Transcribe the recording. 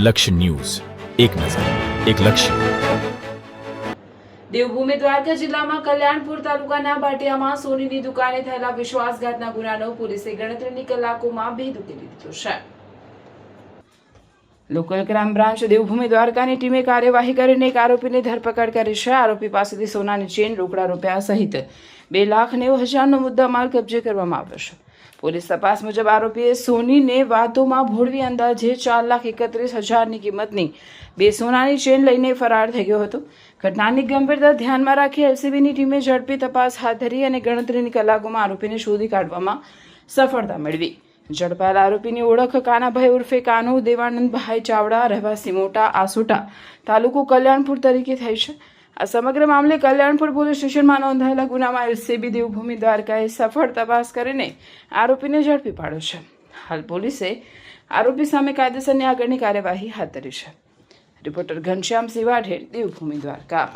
લક્ષ્ય ન્યૂઝ, એક નજર, એક લક્ષ્ય. દેવભૂમિ દ્વારકા જિલ્લામાં કલ્યાણપુર તાલુકાના બાટિયામાં સોનીની દુકાને થયેલા વિશ્વાસઘાતના ગુનાનો પોલીસે ગણતરીની કલાકોમાં ભેદ ઉકેલી દીધો છે. લોકલ ક્રાઇમ બ્રાન્ચ દેવભૂમિ દ્વારકાની ટીમે કાર્યવાહી કરીને એક આરોપીની ધરપકડ કરી છે. આરોપી પાસેથી સોનાની ચેન, રોકડા રૂપિયા સહિત 2,90,000નો મુદ્દામાલ કબજે કરવામાં આવ્યો છે. પોલીસ તપાસ મુજબ આરોપીએ સોનીને વાતોમાં ભોળવી અંદાજે 4,31,000ની કિંમતની 2 સોનાની ચેન લઈને ફરાર થઈ ગયો હતો. ઘટનાની ગંભીરતા ધ્યાનમાં રાખી એલસીબીની ટીમે ઝડપી તપાસ હાથ ધરી અને ગણતરીની કલાકોમાં આરોપીને શોધી કાઢવામાં સફળતા મેળવી. ઝડપાયેલા આરોપીની ઓળખ કાનાભાઈ ઉર્ફે કાનુ દેવાનંદભાઈ ચાવડા, રહેવાસી મોટા આસોટા, તાલુકો કલ્યાણપુર તરીકે થઈ છે. આ સમગ્ર મામલે કલ્યાણપુર પોલીસ સ્ટેશનમાં નોંધાયેલા ગુનામાં એલસીબી દેવભૂમિ દ્વારકાએ સફળ તપાસ કરીને આરોપીને ઝડપી પાડ્યો છે. હાલ પોલીસે આરોપી સામે કાયદેસરની આગળની કાર્યવાહી હાથ ધરી છે. રિપોર્ટર ઘનશ્યામ સિવાઢેર, દેવભૂમિ દ્વારકા.